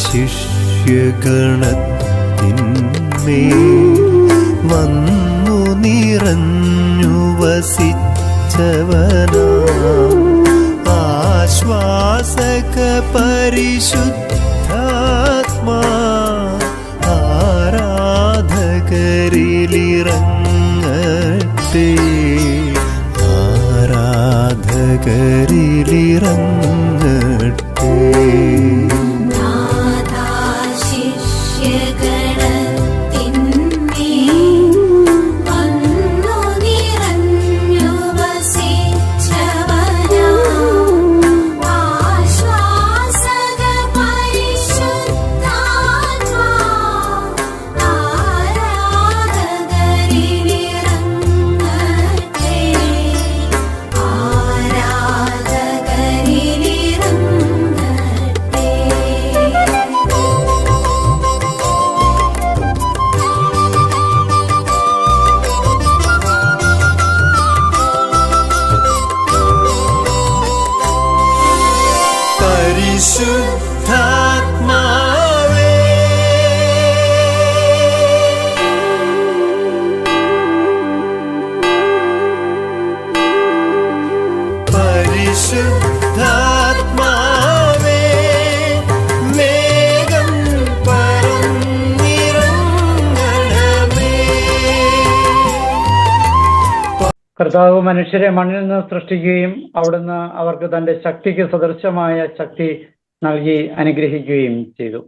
ശിഷ്യഗണത്തിന്മേൽ വന്നു നിറഞ്ഞു വസിച്ചവനാം ആശ്വാസക പരിശുദ്ധാത്മാ ആരാധകരിലിറങ്ങട്ടെ, ആരാധകരിലിറങ്ങട്ടെ. പരിശുദ്ധാത്മാവേ, പരിശുദ്ധാത്മാവേ, വേഗം പറന്നിറങ്ങണമേ. കർത്താവ് മനുഷ്യരെ മണ്ണിൽ നിന്ന് സൃഷ്ടിക്കുകയും അവിടുന്ന് അവർക്ക് തന്റെ ശക്തിക്ക് സദൃശമായ ശക്തി നൽകി അനുഗ്രഹിക്കുകയും ചെയ്തു.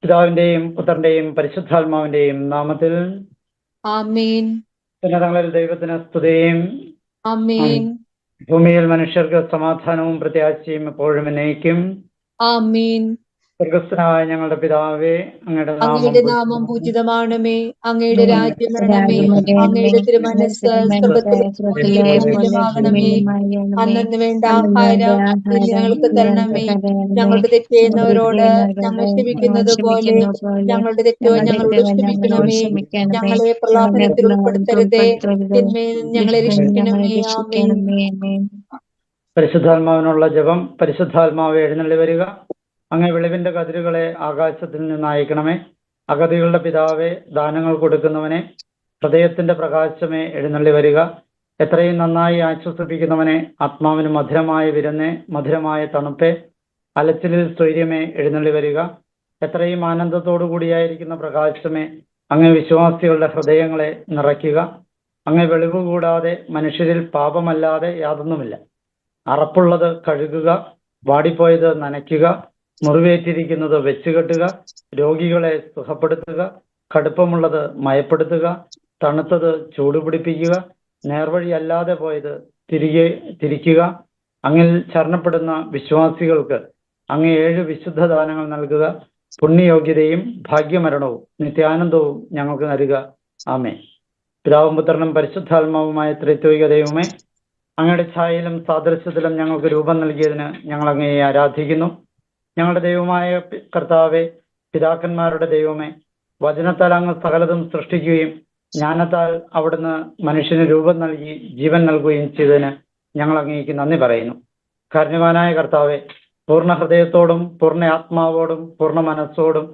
പിതാവിന്റെയും പുത്രന്റെയും പരിശുദ്ധാത്മാവിന്റെയും നാമത്തിൽ ആമേൻ. ഉന്നതങ്ങളിൽ ദൈവത്തിന് സ്തുതിയും. ആമേൻ. ഭൂമിയിൽ മനുഷ്യർക്ക് സമാധാനവും പ്രത്യാശയും എപ്പോഴും എന്നേക്കും. ആമേൻ. സ്വർഗസ്ഥനായ ഞങ്ങളുടെ പിതാവേ, അങ്ങയുടെ നാമം പൂജിതമാണമേ, അങ്ങയുടെ രാജ്യം വരണമേ, അങ്ങയുടെ തിരുമനസ്സ് സ്വർഗ്ഗത്തിലുമാകണമേ. അന്നു വേണ്ട ആഹാരം ഞങ്ങൾക്ക് തരണമേ, ഞങ്ങളുടെ തെറ്റ് ചെയ്യുന്നവരോട് ഞങ്ങൾ ക്ഷമിക്കുന്നത് പോലെ ഞങ്ങളുടെ തെറ്റോ ഞങ്ങളോട് ക്ഷമിക്കണമേ. ഞങ്ങളെ പ്രലോഭനത്തിൽ ഉൾപ്പെടുത്തരുതേ, തിന്മയിൽ ഞങ്ങളെ രക്ഷിക്കണമേ. ആമേൻ. പരിശുദ്ധാത്മാവിനുള്ള ജപം. പരിശുദ്ധാത്മാവ് എഴുന്നള്ളി വരിക, അങ്ങേ വെളിവിന്റെ കതിരുകളെ ആകാശത്തിൽ നിന്ന് അയക്കണമേ. അഗതികളുടെ പിതാവേ, ദാനങ്ങൾ കൊടുക്കുന്നവനെ, ഹൃദയത്തിന്റെ പ്രകാശമേ എഴുന്നള്ളി വരിക. എത്രയും നന്നായി ആശ്വസിപ്പിക്കുന്നവനെ, ആത്മാവിന് മധുരമായ വിരുന്നേ, മധുരമായ തണുപ്പേ, അലച്ചിലിൽ സ്വൈര്യമേ എഴുന്നള്ളി വരിക. എത്രയും ആനന്ദത്തോടു കൂടിയായിരിക്കുന്ന പ്രകാശമേ, അങ്ങേ വിശ്വാസികളുടെ ഹൃദയങ്ങളെ നിറയ്ക്കുക. അങ്ങേ വെളിവ് കൂടാതെ മനുഷ്യരിൽ പാപമല്ലാതെ യാതൊന്നുമില്ല. അറപ്പുള്ളത് കഴുകുക, വാടിപ്പോയത് നനയ്ക്കുക, മുറിവേറ്റിരിക്കുന്നത് വെച്ചുകെട്ടുക, രോഗികളെ സുഖപ്പെടുത്തുക, കടുപ്പമുള്ളത് മയപ്പെടുത്തുക, തണുത്തത് ചൂടുപിടിപ്പിക്കുക, നേർവഴി അല്ലാതെ പോയത് തിരിക്കുക. അങ്ങിൽ ശരണപ്പെടുന്ന വിശ്വാസികൾക്ക് അങ്ങ് 7 വിശുദ്ധ ദാനങ്ങൾ നൽകുക. പുണ്യയോഗ്യതയും ഭാഗ്യമരണവും നിത്യാനന്ദവും ഞങ്ങൾക്ക് നൽകുക. ആമേൻ. പിതാവും പുത്രനും പരിശുദ്ധാത്മാവുമായ ത്രിത്വിക ദൈവമേ, അങ്ങയുടെ ഛായയിലും സാദൃശ്യത്തിലും ഞങ്ങൾക്ക് രൂപം നൽകിയതിന് ഞങ്ങൾ അങ്ങയെ ആരാധിക്കുന്നു. ഞങ്ങളുടെ ദൈവമായ കർത്താവെ, പിതാക്കന്മാരുടെ ദൈവമേ, വചനത്താൽ അങ്ങ് സകലതും സൃഷ്ടിക്കുകയും ജ്ഞാനത്താൽ അവിടുന്ന് മനുഷ്യന് രൂപം നൽകി ജീവൻ നൽകുകയും ചെയ്തതിന് ഞങ്ങൾ അങ്ങേക്ക് നന്ദി പറയുന്നു. കാരുണ്യവാനായ കർത്താവെ, പൂർണ്ണ ഹൃദയത്തോടും പൂർണ്ണ ആത്മാവോടും പൂർണ്ണ മനസ്സോടും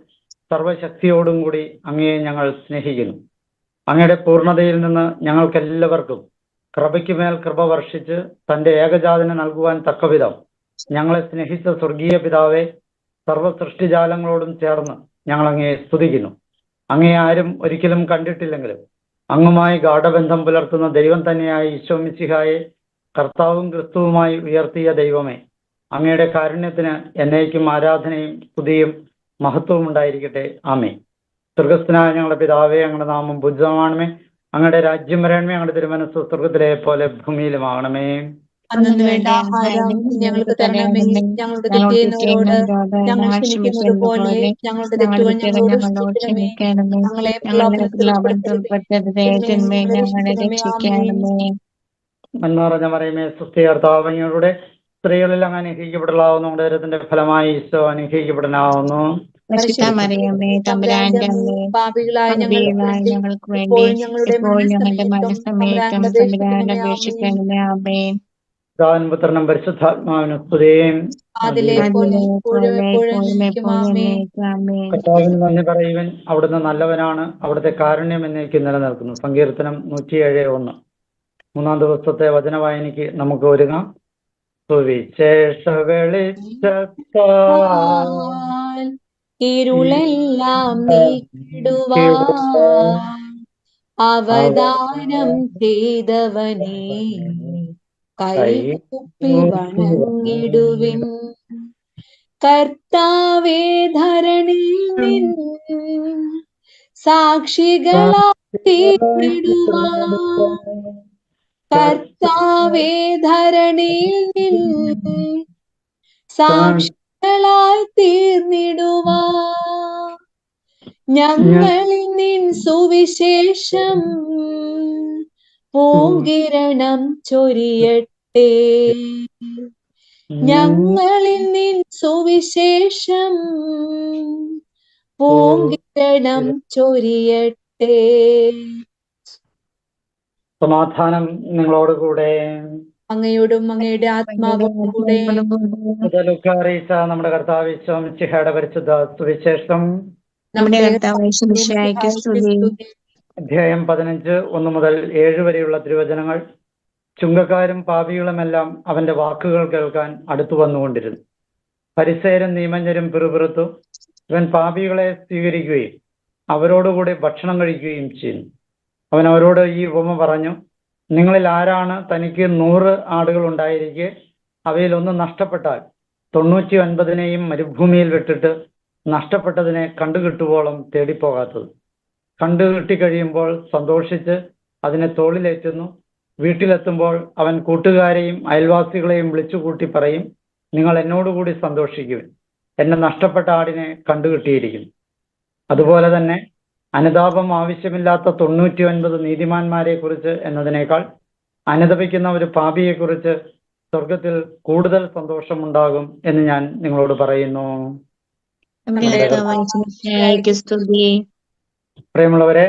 സർവശക്തിയോടും കൂടി അങ്ങയെ ഞങ്ങൾ സ്നേഹിക്കുന്നു. അങ്ങയുടെ പൂർണ്ണതയിൽ നിന്ന് ഞങ്ങൾക്കെല്ലാവർക്കും കൃപയ്ക്കുമേൽ കൃപ വർഷിച്ച് തന്റെ ഏകജാതനെ നൽകുവാൻ തക്കവിധം ഞങ്ങളെ സ്നേഹിച്ച സ്വർഗീയ പിതാവെ, സർവ സൃഷ്ടിജാലങ്ങളോടും ചേർന്ന് ഞങ്ങൾ അങ്ങയെ സ്തുതിക്കുന്നു. അങ്ങയെ ആരും ഒരിക്കലും കണ്ടിട്ടില്ലെങ്കിലും അങ്ങുമായി ഗാഢബന്ധം പുലർത്തുന്ന ദൈവം തന്നെയായ ഈശോ മിശിഹായെ കർത്താവും ക്രിസ്തുവുമായി ഉയർത്തിയ ദൈവമേ, അങ്ങയുടെ കാരുണ്യത്തിന് എന്നേക്കും ആരാധനയും സ്തുതിയും മഹത്വവും ഉണ്ടായിരിക്കട്ടെ. ആമേൻ. സ്വർഗസ്ഥനായ ഞങ്ങളുടെ പിതാവേ, അങ്ങയുടെ നാമം പൂജിതമാണമേ, അങ്ങയുടെ രാജ്യം വരണമേ, അങ്ങയുടെ തിരുമനസ്സ് സ്വർഗത്തിലെ പോലെ ഭൂമിയിലുമാകണമേ. അന്നു വേണ്ട ആഹാരം ഞങ്ങൾക്ക് തരണമേ, ഞങ്ങളുടെ തെറ്റുന്നവരോട് ഞങ്ങൾ ക്ഷമിക്കുന്നത് പോലെ ഞങ്ങളുടെ തെറ്റുകൾ ഞങ്ങളോട് ക്ഷമിക്കണമേ. ഞങ്ങളെ പ്രലോഭനത്തിൽ ഉൾപ്പെടുത്തരുതേ, തിന്മയിൽ ഞങ്ങളെ രക്ഷിക്കണമേ. മന്മറഞ്ഞ മറിയമേ, സുസ്ഥി കർത്താവ് അങ്ങയുടെ സ്ത്രീകളിൽ അങ്ങ് അനുഗ്രഹിക്കപ്പെടലാവുന്നു, നമ്മുടെ ദൈവത്തിന്റെ ഫലമായി ഈശോ അനുഗ്രഹിക്കപ്പെടാനാവുന്നു. പാപികളായ ഞങ്ങൾക്ക് വേണ്ടി ഞങ്ങളുടെ മരണസമയത്തും തമ്പുരാനോട് അപേക്ഷിക്കണമേ. ആമേൻ. പിതാവിനും പുത്രനും പരിശുദ്ധാത്മാവിനും സ്തുതിയും. അതിലെ പോലെ എപ്പോഴും എന്നേക്കും ആമേൻ. കർത്താവിന് നന്ദി പറയുവൻ, അവിടുന്ന് നല്ലവനാണ്, അവിടുത്തെ കാരുണ്യം എന്നേക്കും നിലനിൽക്കുന്നു. സങ്കീർത്തനം 107:1. മൂന്നാം ദിവസത്തെ വചനവായനയ്ക്ക് നമുക്ക് ഒരുങ്ങാം. സുവിശേഷ വെളിച്ചത്താൽ ഇരുളെല്ലാം നീക്കിടുവാൻ അവതാരം ചെയ്തവനെ കൈകൂപ്പി വണങ്ങിടുവിൻ. കർത്താവേ, ധരണിയിൽ നിൻ സാക്ഷികളായി തീർന്നിടുവാൻ. കർത്താവേ, ധരണിയിൽ നിൻ സാക്ഷികളായി തീർന്നിടുവാൻ. ഞങ്ങളിൽ നിൻ സുവിശേഷം പൂങ്കിരണം ചൊരിയട്ടെ. ഞങ്ങളിൽ നിൻ സുവിശേഷം പൂങ്കിരണം ചൊരിയട്ടെ. സമാധാനം നിങ്ങളോടുകൂടെ. അങ്ങയോടും അങ്ങയുടെ ആത്മാവോടും കൂടെ. ലൂക്കാറിയിച്ച നമ്മുടെ കർത്താവ് മിശിഹായുടെ പരിശുദ്ധ സുവിശേഷം നമ്മുടെ കർത്താവായ മിശിഹായ്ക്ക് സ്തുതി. അധ്യായം 15 1 മുതൽ 7 വരെയുള്ള തിരുവചനങ്ങൾ. ചുങ്കക്കാരും പാപികളുമെല്ലാം അവന്റെ വാക്കുകൾ കേൾക്കാൻ അടുത്തു വന്നുകൊണ്ടിരുന്നു. ഫരിസേയരും നിയമജ്ഞരും പിറുപിറുത്തു, ഇവൻ പാപികളെ സ്വീകരിക്കുകയും അവരോടുകൂടി ഭക്ഷണം കഴിക്കുകയും ചെയ്യുന്നു. അവൻ അവരോട് ഈ ഉപമ പറഞ്ഞു, നിങ്ങളിൽ ആരാണ് തനിക്ക് 100 ആടുകൾ ഉണ്ടായിരിക്കെ അവയിൽ ഒന്ന് നഷ്ടപ്പെട്ടാൽ 99 മരുഭൂമിയിൽ വിട്ടിട്ട് നഷ്ടപ്പെട്ടതിനെ കണ്ടുകിട്ടുവോളം തേടിപ്പോകാത്തത്? കണ്ടുകിട്ടിക്കഴിയുമ്പോൾ സന്തോഷിച്ച് അതിനെ തോളിലേറ്റുന്നു. വീട്ടിലെത്തുമ്പോൾ അവൻ കൂട്ടുകാരെയും അയൽവാസികളെയും വിളിച്ചുകൂട്ടി പറയും, നിങ്ങൾ എന്നോടുകൂടി സന്തോഷിക്കുവിൻ, എന്നെ നഷ്ടപ്പെട്ട ആടിനെ കണ്ടുകിട്ടിയിരിക്കുന്നു. അതുപോലെ തന്നെ അനുതാപം ആവശ്യമില്ലാത്ത 99 നീതിമാന്മാരെ കുറിച്ച് എന്നതിനേക്കാൾ അനുതപിക്കുന്ന ഒരു പാപിയെക്കുറിച്ച് സ്വർഗത്തിൽ കൂടുതൽ സന്തോഷമുണ്ടാകും എന്ന് ഞാൻ നിങ്ങളോട് പറയുന്നു. പ്രിയമുള്ളവരെ,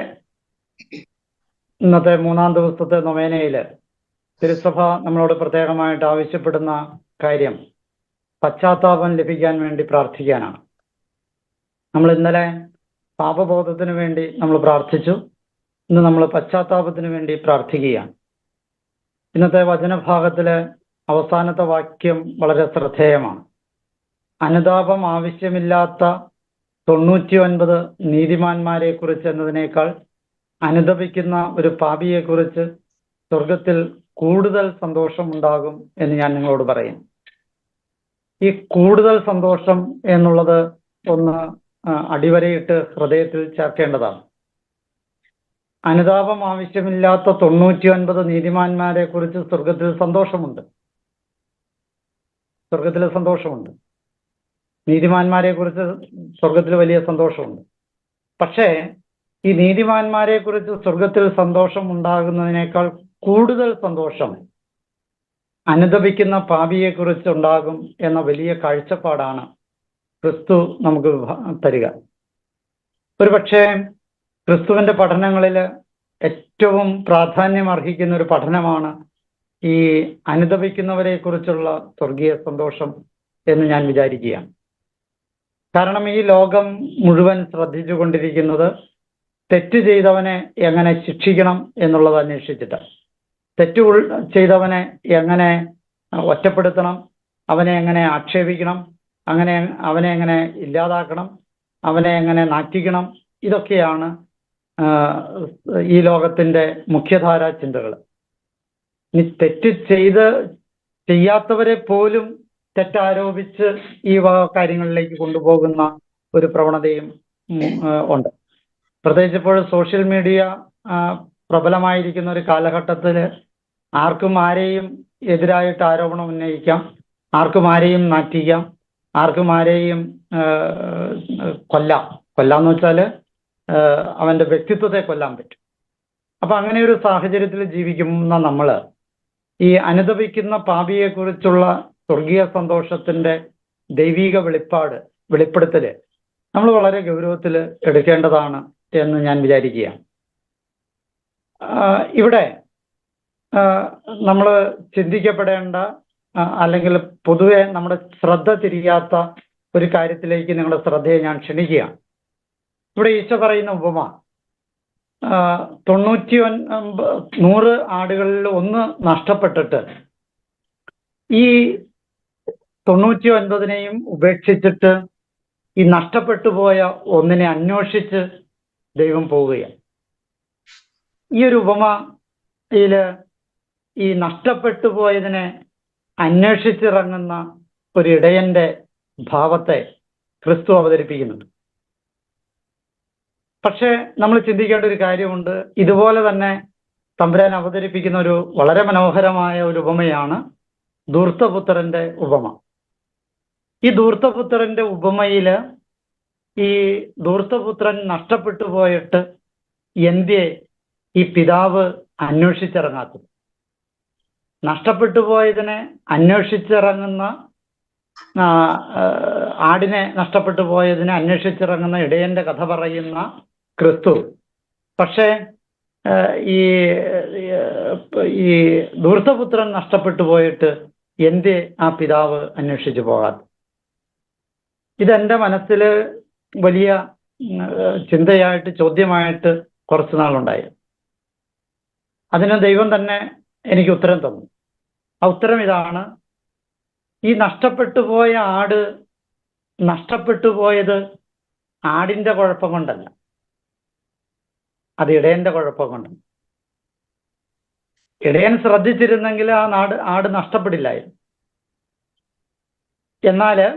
ഇന്നത്തെ 3-ാം ദിവസത്തെ നൊവേനയില് തിരുസഭ നമ്മളോട് പ്രത്യേകമായിട്ട് ആവശ്യപ്പെടുന്ന കാര്യം പശ്ചാത്താപം ലഭിക്കാൻ വേണ്ടി പ്രാർത്ഥിക്കാനാണ്. നമ്മൾ ഇന്നലെ പാപബോധത്തിന് വേണ്ടി നമ്മൾ പ്രാർത്ഥിച്ചു. ഇന്ന് നമ്മൾ പശ്ചാത്താപത്തിന് വേണ്ടി പ്രാർത്ഥിക്കുകയാണ്. ഇന്നത്തെ വചനഭാഗത്തിലെ അവസാനത്തെ വാക്യം വളരെ ശ്രദ്ധേയമാണ്. അനുതാപം ആവശ്യമില്ലാത്ത 99 നീതിമാന്മാരെ കുറിച്ച് എന്നതിനേക്കാൾ അനുതപിക്കുന്ന ഒരു പാപിയെക്കുറിച്ച് സ്വർഗത്തിൽ കൂടുതൽ സന്തോഷമുണ്ടാകും എന്ന് ഞാൻ നിങ്ങളോട് പറയും. ഈ കൂടുതൽ സന്തോഷം എന്നുള്ളത് ഒന്ന് അടിവരയിട്ട് ഹൃദയത്തിൽ ചേർക്കേണ്ടതാണ്. അനുതാപം ആവശ്യമില്ലാത്ത 99 നീതിമാന്മാരെ കുറിച്ച് സ്വർഗത്തിൽ സന്തോഷമുണ്ട്. സ്വർഗത്തിൽ സന്തോഷമുണ്ട്. നീതിമാന്മാരെ കുറിച്ച് സ്വർഗത്തിൽ വലിയ സന്തോഷമുണ്ട്. പക്ഷേ ഈ നീതിമാന്മാരെ കുറിച്ച് സ്വർഗത്തിൽ സന്തോഷം ഉണ്ടാകുന്നതിനേക്കാൾ കൂടുതൽ സന്തോഷം അനുതപിക്കുന്ന പാപിയെ കുറിച്ച് ഉണ്ടാകും എന്ന വലിയ കാഴ്ചപ്പാടാണ് ക്രിസ്തു നമുക്ക് തരിക. ഒരുപക്ഷെ ക്രിസ്തുവിന്റെ പഠനങ്ങളിൽ ഏറ്റവും പ്രാധാന്യം അർഹിക്കുന്ന ഒരു പഠനമാണ് ഈ അനുതപിക്കുന്നവരെ കുറിച്ചുള്ള സ്വർഗീയ സന്തോഷം എന്ന് ഞാൻ വിചാരിക്കുകയാണ്. കാരണം ഈ ലോകം മുഴുവൻ ശ്രദ്ധിച്ചു കൊണ്ടിരിക്കുന്നത് തെറ്റ് ചെയ്തവനെ എങ്ങനെ ശിക്ഷിക്കണം എന്നുള്ളത് അന്വേഷിച്ചിട്ട്, തെറ്റ് ചെയ്തവനെ എങ്ങനെ ഒറ്റപ്പെടുത്തണം, അവനെ എങ്ങനെ ആക്ഷേപിക്കണം, അവനെ എങ്ങനെ ഇല്ലാതാക്കണം, അവനെ എങ്ങനെ നാറ്റിക്കണം, ഇതൊക്കെയാണ് ഈ ലോകത്തിന്റെ മുഖ്യധാരാ ചിന്തകൾ. ഇനി തെറ്റ് ചെയ്യാത്തവരെ പോലും തെറ്റാരോപിച്ച് ഈ കാര്യങ്ങളിലേക്ക് കൊണ്ടുപോകുന്ന ഒരു പ്രവണതയും ഉണ്ട്. പ്രത്യേകിച്ച് ഇപ്പോൾ സോഷ്യൽ മീഡിയ പ്രബലമായിരിക്കുന്ന ഒരു കാലഘട്ടത്തിൽ ആർക്കും ആരെയും എതിരായിട്ട് ആരോപണം ഉന്നയിക്കാം, ആർക്കും ആരെയും നാറ്റിക്കാം, ആർക്കും ആരെയും കൊല്ലാന്ന് വെച്ചാൽ അവന്റെ വ്യക്തിത്വത്തെ കൊല്ലാൻ പറ്റും. അപ്പൊ അങ്ങനെ ഒരു സാഹചര്യത്തിൽ ജീവിക്കുന്ന നമ്മള് ഈ അനുതപിക്കുന്ന പാപിയെക്കുറിച്ചുള്ള സ്വർഗീയ സന്തോഷത്തിന്റെ ദൈവിക വെളിപ്പെടുത്തല് നമ്മൾ വളരെ ഗൗരവത്തിൽ എടുക്കേണ്ടതാണ് എന്ന് ഞാൻ വിചാരിക്കുകയാണ്. ഇവിടെ നമ്മൾ ചിന്തിക്കപ്പെടേണ്ട അല്ലെങ്കിൽ പൊതുവെ നമ്മുടെ ശ്രദ്ധ തിരിയാത്ത ഒരു കാര്യത്തിലേക്ക് നിങ്ങളുടെ ശ്രദ്ധയെ ഞാൻ ക്ഷണിക്കുകയാണ്. ഇവിടെ ഈശോ പറയുന്ന ഉപമ 100 ആടുകളിൽ ഒന്ന് നഷ്ടപ്പെട്ടിട്ട് ഈ 99നെയും ഉപേക്ഷിച്ചിട്ട് ഈ നഷ്ടപ്പെട്ടു പോയ ഒന്നിനെ അന്വേഷിച്ച് ദൈവം പോവുകയാണ്. ഈ ഒരു ഉപമയില് ഈ നഷ്ടപ്പെട്ടു പോയതിനെ അന്വേഷിച്ചിറങ്ങുന്ന ഒരു ഇടയന്റെ ഭാവത്തെ ക്രിസ്തു അവതരിപ്പിക്കുന്നുണ്ട്. പക്ഷെ നമ്മൾ ചിന്തിക്കേണ്ട ഒരു കാര്യമുണ്ട്. ഇതുപോലെ തന്നെ തമ്പുരാൻ അവതരിപ്പിക്കുന്ന ഒരു വളരെ മനോഹരമായ ഒരു ഉപമയാണ് ധൂർത്തപുത്രന്റെ ഉപമ. ഈ ധൂർത്തപുത്രന്റെ ഉപമയില് ഈ ധൂർത്തപുത്രൻ നഷ്ടപ്പെട്ടു പോയിട്ട് എന്തേ ഈ പിതാവ് അന്വേഷിച്ചിറങ്ങാത്തത്? നഷ്ടപ്പെട്ടു പോയതിനെ അന്വേഷിച്ചിറങ്ങുന്ന ആടിനെ നഷ്ടപ്പെട്ടു പോയതിനെ അന്വേഷിച്ചിറങ്ങുന്ന ഇടയന്റെ കഥ പറയുന്ന ക്രിസ്തു, പക്ഷേ ഈ ധൂർത്തപുത്രൻ നഷ്ടപ്പെട്ടു പോയിട്ട് എന്തേ ആ പിതാവ് അന്വേഷിച്ചു പോകാത്ത? ഇതെന്റെ മനസ്സിൽ വലിയ ചിന്തയായിട്ട്, ചോദ്യമായിട്ട് കുറച്ചു നാളുണ്ടായി. അതിന് ദൈവം തന്നെ എനിക്ക് ഉത്തരം തന്നു. ആ ഉത്തരം ഇതാണ്: ഈ നഷ്ടപ്പെട്ടു പോയ ആട് നഷ്ടപ്പെട്ടു പോയത് ആടിന്റെ കുഴപ്പം കൊണ്ടല്ല, അത് ഇടയന്റെ കുഴപ്പം കൊണ്ട്. ഇടയൻ ശ്രദ്ധിച്ചിരുന്നെങ്കിൽ ആ ആട് നഷ്ടപ്പെടില്ലായിരുന്നു. എന്നാല്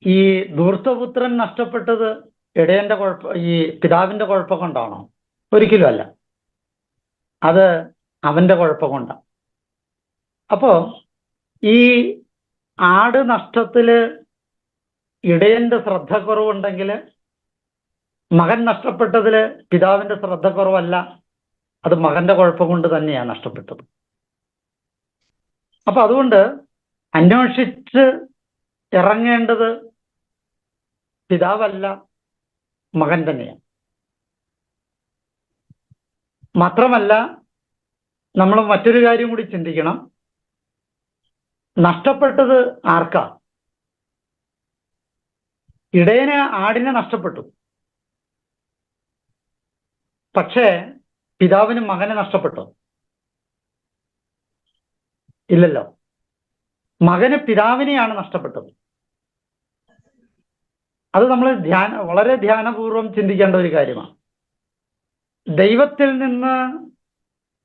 ഈ ധൂർത്തപുത്രൻ നഷ്ടപ്പെട്ടത് ഇടയന്റെ ഈ പിതാവിന്റെ കുഴപ്പം കൊണ്ടാണോ? ഒരിക്കലും അല്ല, അത് അവന്റെ കുഴപ്പം കൊണ്ടാണ്. അപ്പോ ഈ ആട് നഷ്ടത്തില് ഇടയന്റെ ശ്രദ്ധക്കുറവുണ്ടെങ്കിൽ മകൻ നഷ്ടപ്പെട്ടതില് പിതാവിന്റെ ശ്രദ്ധക്കുറവല്ല, അത് മകന്റെ കുഴപ്പം കൊണ്ട് തന്നെയാണ് നഷ്ടപ്പെട്ടത്. അപ്പൊ അതുകൊണ്ട് അന്വേഷിച്ച് ഇറങ്ങേണ്ടത് പിതാവല്ല, മകൻ തന്നെയാണ്. മാത്രമല്ല, നമ്മൾ മറ്റൊരു കാര്യം കൂടി ചിന്തിക്കണം. നഷ്ടപ്പെട്ടത് ആർക്കാ? ഇടയന് ആടിനെ നഷ്ടപ്പെട്ടു, പക്ഷേ പിതാവിന് മകനെ നഷ്ടപ്പെട്ടോ? ഇല്ലല്ലോ. മകന് പിതാവിനെയാണ് നഷ്ടപ്പെട്ടത്. അത് നമ്മൾ വളരെ ധ്യാനപൂർവം ചിന്തിക്കേണ്ട ഒരു കാര്യമാണ്. ദൈവത്തിൽ നിന്ന്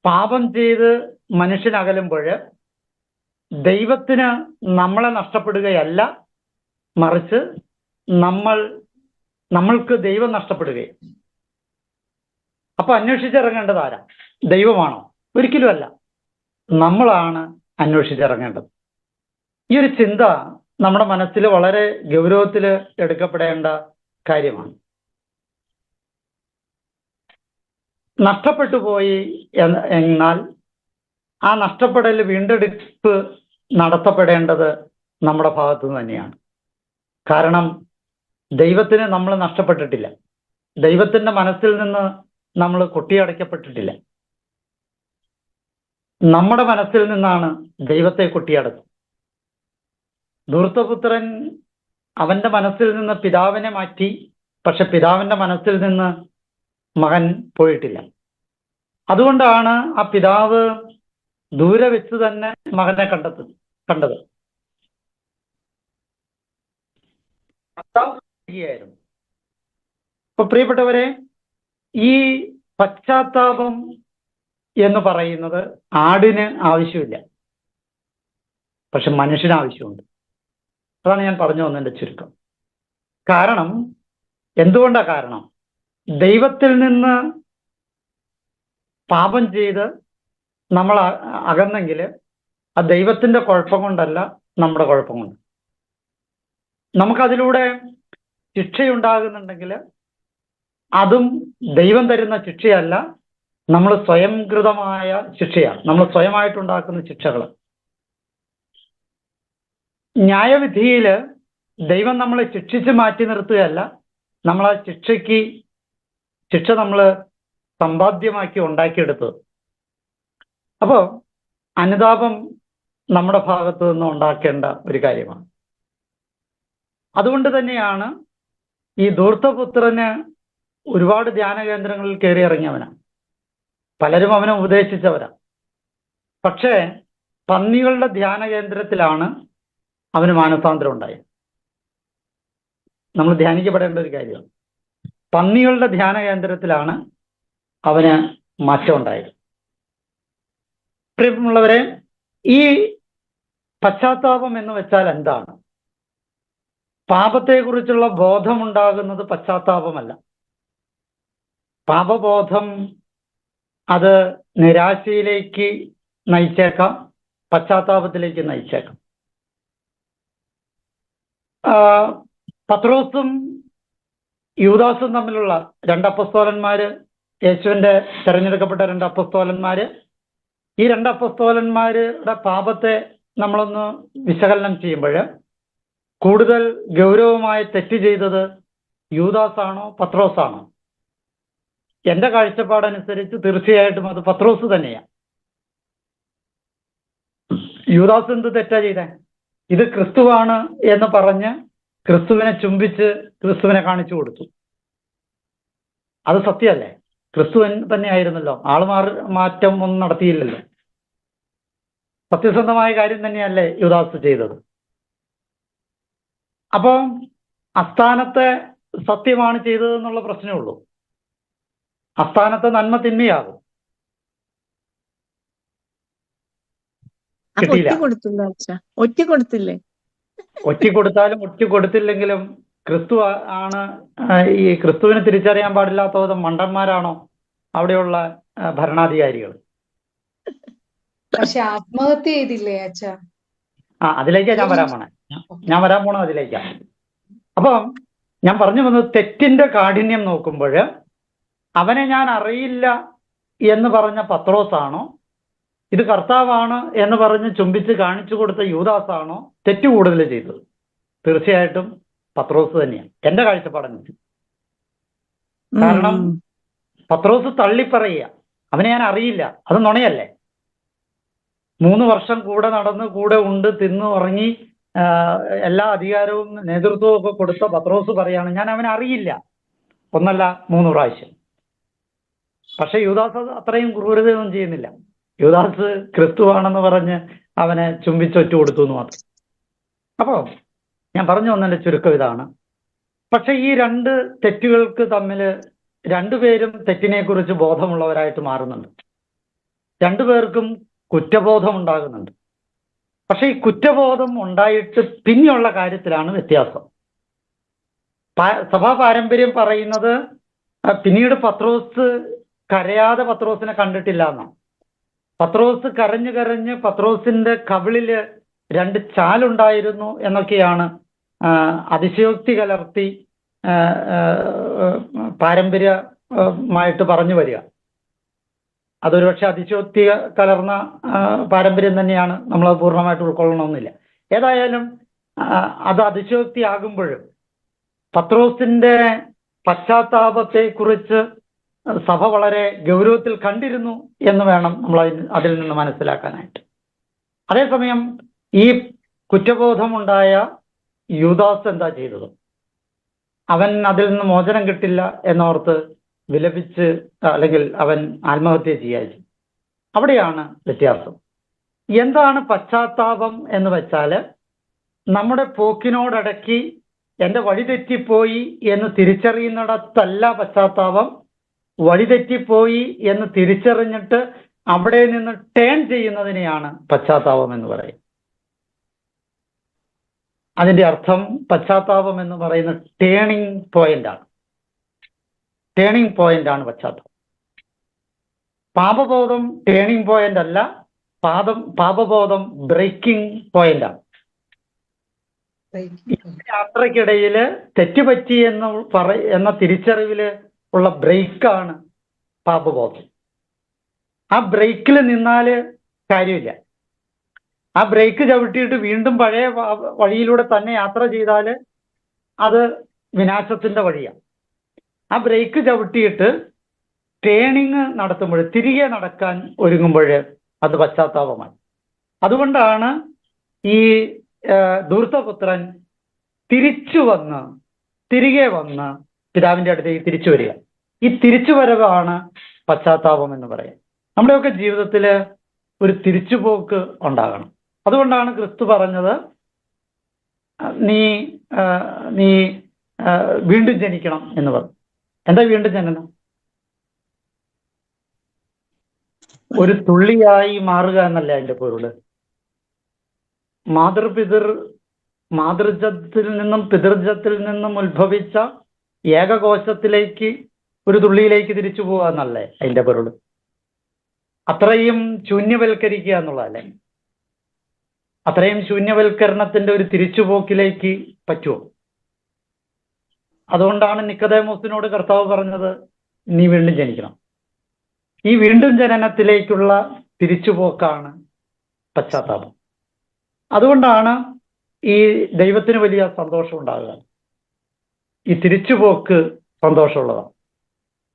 പാപം ചെയ്ത് മനുഷ്യൻ അകലുമ്പോൾ ദൈവത്തിന് നമ്മളെ നഷ്ടപ്പെടുകയല്ല, മറിച്ച് നമ്മൾക്ക് ദൈവം നഷ്ടപ്പെടുകയും. അപ്പൊ അന്വേഷിച്ചിറങ്ങേണ്ടത് ആരാ? ദൈവമാണോ? ഒരിക്കലും അല്ല, നമ്മളാണ് അന്വേഷിച്ചിറങ്ങേണ്ടത്. ഈ ഒരു ചിന്ത നമ്മുടെ മനസ്സിൽ വളരെ ഗൗരവത്തിൽ എടുക്കപ്പെടേണ്ട കാര്യമാണ്. നഷ്ടപ്പെട്ടു പോയി എന്നാൽ ആ നഷ്ടപ്പെടൽ വീണ്ടെടുപ്പ് നടത്തപ്പെടേണ്ടത് നമ്മുടെ ഭാഗത്തു നിന്ന് തന്നെയാണ്. കാരണം ദൈവത്തിന് നമ്മൾ നഷ്ടപ്പെട്ടിട്ടില്ല, ദൈവത്തിന്റെ മനസ്സിൽ നിന്ന് നമ്മൾ കൊട്ടിയടയ്ക്കപ്പെട്ടിട്ടില്ല. നമ്മുടെ മനസ്സിൽ നിന്നാണ് ദൈവത്തെ കൊട്ടിയടച്ചത്. ധൂർത്തപുത്രൻ അവന്റെ മനസ്സിൽ നിന്ന് പിതാവിനെ മാറ്റി, പക്ഷെ പിതാവിന്റെ മനസ്സിൽ നിന്ന് മകൻ പോയിട്ടില്ല. അതുകൊണ്ടാണ് ആ പിതാവ് ദൂരെ വെച്ച് തന്നെ മകനെ കണ്ടത്. അപ്പൊ പ്രിയപ്പെട്ടവരെ, ഈ പശ്ചാത്താപം എന്ന് പറയുന്നത് ആടിന് ആവശ്യമില്ല, പക്ഷെ മനുഷ്യന് ആവശ്യമുണ്ട്. അതാണ് ഞാൻ പറഞ്ഞു വന്നതിന്റെ ചുരുക്കം. കാരണം എന്തുകൊണ്ടാ? കാരണം ദൈവത്തിൽ നിന്ന് പാപം ചെയ്ത് നമ്മൾ അകന്നെങ്കിൽ ആ ദൈവത്തിന്റെ കുഴപ്പം കൊണ്ടല്ല, നമ്മുടെ കുഴപ്പം കൊണ്ട്. നമുക്കതിലൂടെ ശിക്ഷയുണ്ടാകുന്നുണ്ടെങ്കിൽ അതും ദൈവം തരുന്ന ശിക്ഷയല്ല, നമ്മൾ സ്വയംകൃതമായ ശിക്ഷയാണ്, നമ്മൾ സ്വയമായിട്ടുണ്ടാക്കുന്ന ശിക്ഷകൾ. ന്യായവിധിയില് ദൈവം നമ്മളെ ശിക്ഷിച്ച് മാറ്റി നിർത്തുകയല്ല, നമ്മൾ ആ ശിക്ഷ നമ്മൾ സമ്പാദ്യമാക്കി ഉണ്ടാക്കിയെടുത്തത്. അപ്പോൾ അനുതാപം നമ്മുടെ ഭാഗത്തു നിന്ന് ഉണ്ടാക്കേണ്ട ഒരു കാര്യമാണ്. അതുകൊണ്ട് തന്നെയാണ് ഈ ധൂർത്തപുത്രന് ഒരുപാട് ധ്യാന കേന്ദ്രങ്ങളിൽ കയറി ഇറങ്ങിയവനാണ്. പലരും അവനെ ഉപദേശിച്ചവരാ. പക്ഷേ പന്നികളുടെ ധ്യാന കേന്ദ്രത്തിലാണ് അവന് മാനസാന്തരം ഉണ്ടായത്. നമ്മൾ ധ്യാനിക്കപ്പെടേണ്ട ഒരു കാര്യമാണ്. പന്നികളുടെ ധ്യാന കേന്ദ്രത്തിലാണ് അവന് മാറ്റം ഉണ്ടായത്. പ്രിയമുള്ളവരെ, ഈ പശ്ചാത്താപം എന്ന് വെച്ചാൽ എന്താണ്? പാപത്തെക്കുറിച്ചുള്ള ബോധമുണ്ടാകുന്നത് പശ്ചാത്താപമല്ല. പാപബോധം അത് നിരാശയിലേക്ക് നയിച്ചേക്കാം, പശ്ചാത്താപത്തിലേക്ക് നയിച്ചേക്കാം. പത്രോസും യൂദാസും തമ്മിലുള്ള രണ്ട് അപ്പസ്തോലന്മാര്, യേശുവിന്റെ തെരഞ്ഞെടുക്കപ്പെട്ട രണ്ട് അപ്പസ്തോലന്മാര്, ഈ രണ്ട് അപ്പസ്തോലന്മാരുടെ പാപത്തെ നമ്മളൊന്ന് വിശകലനം ചെയ്യുമ്പോൾ കൂടുതൽ ഗൗരവമായി തെറ്റ് ചെയ്തത് യൂദാസാണോ പത്രോസാണോ? എന്റെ കാഴ്ചപ്പാടനുസരിച്ച് തീർച്ചയായിട്ടും അത് പത്രോസ് തന്നെയാണ്. യൂദാസ് എന്ത് തെറ്റാ ചെയ്തേ? ഇത് ക്രിസ്തുവാണ് എന്ന് പറഞ്ഞ് ക്രിസ്തുവിനെ ചുംബിച്ച് ക്രിസ്തുവിനെ കാണിച്ചു കൊടുത്തു. അത് സത്യമല്ലേ? ക്രിസ്തുവൻ തന്നെയായിരുന്നല്ലോ, മാറ്റം ഒന്നും നടത്തിയില്ലല്ലോ. സത്യസന്ധമായ കാര്യം തന്നെയല്ലേ യൂദാസ് ചെയ്തത്? അപ്പോ അസ്ഥാനത്തെ സത്യമാണ് ചെയ്തതെന്നുള്ള പ്രശ്നമേ ഉള്ളൂ. അസ്ഥാനത്തെ നന്മ തിന്മയാകും. കിട്ടിയില്ല. ഒറ്റ കൊടുത്താലും ഒറ്റ കൊടുത്തില്ലെങ്കിലും ക്രിസ്തു ആണ്. ഈ ക്രിസ്തുവിനെ തിരിച്ചറിയാൻ പാടില്ലാത്ത വിധം മണ്ടന്മാരാണോ അവിടെയുള്ള ഭരണാധികാരികൾ? പക്ഷെ ആത്മഹത്യ ചെയ്തില്ലേ അച്ഛാ? അതിലേക്കാ ഞാൻ വരാൻ പോണത് അതിലേക്കാ. അപ്പം ഞാൻ പറഞ്ഞു വന്നത്, തെറ്റിന്റെ കാഠിന്യം നോക്കുമ്പോൾ അവനെ ഞാൻ അറിയില്ല എന്ന് പറഞ്ഞ പത്രോസാണോ, ഇത് കർത്താവാണ് എന്ന് പറഞ്ഞ് ചുംബിച്ച് കാണിച്ചു കൊടുത്ത യൂദാസാണോ തെറ്റ് കൂടുതൽ ചെയ്തത്? തീർച്ചയായിട്ടും പത്രോസ് തന്നെയാണ് എന്റെ കാഴ്ചപ്പാടനുസരിച്ച്. കാരണം പത്രോസ് തള്ളിപ്പറയുക, അവനെ ഞാൻ അറിയില്ല, അത് നുണയല്ലേ? 3 വർഷം കൂടെ നടന്ന്, കൂടെ ഉണ്ട്, തിന്ന് ഉറങ്ങി, എല്ലാ അധികാരവും നേതൃത്വവും ഒക്കെ കൊടുത്ത പത്രോസ് പറയാണ് ഞാൻ അവനെ അറിയില്ല, ഒന്നല്ല 3 പ്രാവശ്യം. പക്ഷെ യൂദാസ് അത്രയും ക്രൂരതയൊന്നും ചെയ്യുന്നില്ല. യൂദാസ് ക്രിസ്തുവാണെന്ന് പറഞ്ഞ് അവനെ ചുംബിച്ചൊറ്റ കൊടുത്തു എന്ന് മാത്രം. അപ്പോൾ ഞാൻ പറഞ്ഞു വന്നതിന്റെ ചുരുക്കം ഇതാണ്. പക്ഷെ ഈ രണ്ട് തെറ്റുകൾക്ക് തമ്മിൽ രണ്ടുപേരും തെറ്റിനെ കുറിച്ച് ബോധമുള്ളവരായിട്ട് മാറുന്നുണ്ട്. രണ്ടുപേർക്കും കുറ്റബോധം ഉണ്ടാകുന്നുണ്ട്. പക്ഷെ ഈ കുറ്റബോധം ഉണ്ടായിട്ട് പിന്നെയുള്ള കാര്യത്തിലാണ് വ്യത്യാസം. സഭാ പാരമ്പര്യം പറയുന്നത് പിന്നീട് പത്രോസ് കരയാതെ പത്രോസിനെ കണ്ടിട്ടില്ല എന്നാണ്. പത്രോസ് കരഞ്ഞു കരഞ്ഞ് പത്രോസിന്റെ കവിളില് 2 ചാലുണ്ടായിരുന്നു എന്നൊക്കെയാണ് അതിശയോക്തി കലർത്തി പാരമ്പര്യമായിട്ട് പറഞ്ഞു വരിക. അതൊരു പക്ഷെ അതിശയോക്തി കലർന്ന പാരമ്പര്യം തന്നെയാണ്, നമ്മളത് പൂർണ്ണമായിട്ട് ഉൾക്കൊള്ളണമെന്നില്ല. ഏതായാലും അത് അതിശയോക്തി ആകുമ്പോഴും പത്രോസിന്റെ പശ്ചാത്താപത്തെക്കുറിച്ച് സഭ വളരെ ഗൗരവത്തിൽ കണ്ടിരുന്നു എന്ന് വേണം നമ്മൾ അതിൽ നിന്ന് മനസ്സിലാക്കാനായിട്ട്. അതേസമയം ഈ കുറ്റബോധമുണ്ടായ യൂദാസ് എന്താ ചെയ്തത്? അവൻ അതിൽ നിന്ന് മോചനം കിട്ടില്ല എന്നോർത്ത് വിലപിച്ച്, അല്ലെങ്കിൽ അവൻ ആത്മഹത്യ ചെയ്യാൻ. അവിടെയാണ് വ്യത്യാസം. എന്താണ് പശ്ചാത്താപം എന്ന് വെച്ചാൽ, നമ്മുടെ പോക്കിനോടടക്കി എൻ്റെ വഴിതെറ്റിപ്പോയി എന്ന് തിരിച്ചറിയുന്നിടത്തല്ല പശ്ചാത്താപം. വഴിതെറ്റിപ്പോയി എന്ന് തിരിച്ചറിഞ്ഞിട്ട് അവിടെ നിന്ന് ടേൺ ചെയ്യുന്നതിനെയാണ് പശ്ചാത്താപം എന്ന് പറയുന്നത്. അതിന്റെ അർത്ഥം പശ്ചാത്താപം എന്ന് പറയുന്ന ടേണിംഗ് പോയിന്റാണ്. ടേണിംഗ് പോയിന്റാണ് പശ്ചാത്താപം. പാപബോധം ടേണിംഗ് പോയിന്റ് അല്ല, പാപബോധം ബ്രേക്കിംഗ് പോയിന്റാണ്. യാത്രക്കിടയിൽ തെറ്റുപറ്റി എന്ന തിരിച്ചറിവില് ഉള്ള ബ്രേക്കാണ് പാപബോധം. ആ ബ്രേക്കിൽ നിന്നാല് കാര്യമില്ല. ആ ബ്രേക്ക് ചവിട്ടിയിട്ട് വീണ്ടും പഴയ വഴിയിലൂടെ തന്നെ യാത്ര ചെയ്താൽ അത് വിനാശത്തിന്റെ വഴിയാണ്. ആ ബ്രേക്ക് ചവിട്ടിയിട്ട് ടേണിങ് നടത്തുമ്പോൾ, തിരികെ നടക്കാൻ ഒരുങ്ങുമ്പോൾ അത് പശ്ചാത്താപമായി. അതുകൊണ്ടാണ് ഈ ധൂർത്തപുത്രൻ തിരികെ വന്ന് പിതാവിന്റെ അടുത്തേക്ക് തിരിച്ചു വരിക. ഈ തിരിച്ചുവരവാണ് പശ്ചാത്താപം എന്ന് പറയാം. നമ്മുടെയൊക്കെ ജീവിതത്തിൽ ഒരു തിരിച്ചുപോക്ക് ഉണ്ടാകണം. അതുകൊണ്ടാണ് ക്രിസ്തു പറഞ്ഞത്, നീ നീ വീണ്ടും ജനിക്കണം എന്ന് പറഞ്ഞു. എന്താ വീണ്ടും ജനനം? ഒരു തുള്ളിയായി മാറുക എന്നല്ല അതിന്റെ പൊരുള്. മാതൃജത്തിൽ നിന്നും പിതൃജത്തിൽ നിന്നും ഉത്ഭവിച്ച ഏകകോശത്തിലേക്ക് ഒരു തുള്ളിയിലേക്ക് തിരിച്ചു പോവുക എന്നല്ലേ അതിന്റെ പൊരുള്. അത്രയും ശൂന്യവൽക്കരിക്കുക എന്നുള്ളതല്ലേ. അത്രയും ശൂന്യവൽക്കരണത്തിന്റെ ഒരു തിരിച്ചുപോക്കിലേക്ക് പറ്റുമോ? അതുകൊണ്ടാണ് നിക്കോദേമോസിനോട് കർത്താവ് പറഞ്ഞത്, നീ വീണ്ടും ജനിക്കണം. ഈ വീണ്ടും ജനനത്തിലേക്കുള്ള തിരിച്ചുപോക്കാണ് പശ്ചാത്താപം. അതുകൊണ്ടാണ് ഈ ദൈവത്തിന് വലിയ സന്തോഷം ഉണ്ടാകുക. ഈ തിരിച്ചുപോക്ക് സന്തോഷമുള്ളതാണ്.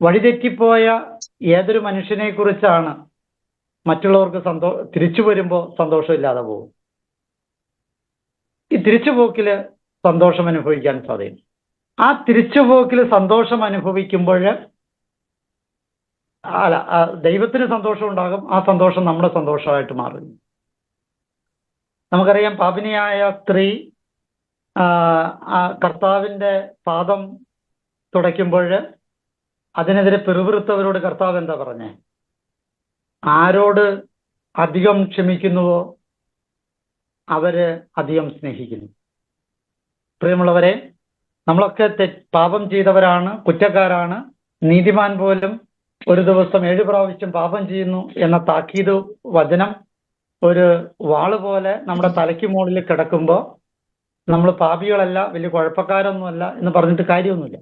വഴിതെറ്റിപ്പോയ ഏതൊരു മനുഷ്യനെ കുറിച്ചാണ് മറ്റുള്ളവർക്ക് തിരിച്ചു വരുമ്പോൾ സന്തോഷമില്ലാതെ പോകും. ഈ തിരിച്ചുപോക്കില് സന്തോഷം അനുഭവിക്കാൻ സാധിക്കും. ആ തിരിച്ചുപോക്കിൽ സന്തോഷം അനുഭവിക്കുമ്പോൾ ദൈവത്തിന് സന്തോഷം ഉണ്ടാകും. ആ സന്തോഷം നമ്മുടെ സന്തോഷമായിട്ട് മാറും. നമുക്കറിയാം, പാപിനിയായ സ്ത്രീ കർത്താവിന്റെ പാദം തുടയ്ക്കുമ്പോൾ അതിനെതിരെ പിറുപിറുത്തവരോട് കർത്താവ് എന്താ പറഞ്ഞേ? ആരോട് അധികം ക്ഷമിക്കുന്നുവോ അവര് അധികം സ്നേഹിക്കുന്നു. പ്രിയമുള്ളവരെ, നമ്മളൊക്കെ പാപം ചെയ്തവരാണ്, കുറ്റക്കാരാണ്. നീതിമാൻ പോലും ഒരു ദിവസം 7 പ്രാവശ്യം പാപം ചെയ്യുന്നു എന്ന താക്കീത് വചനം ഒരു വാള് പോലെ നമ്മുടെ തലയ്ക്ക് മുകളിൽ കിടക്കുമ്പോൾ നമ്മൾ പാപികളല്ല, വലിയ കുഴപ്പക്കാരൊന്നുമല്ല എന്ന് പറഞ്ഞിട്ട് കാര്യമൊന്നുമില്ല.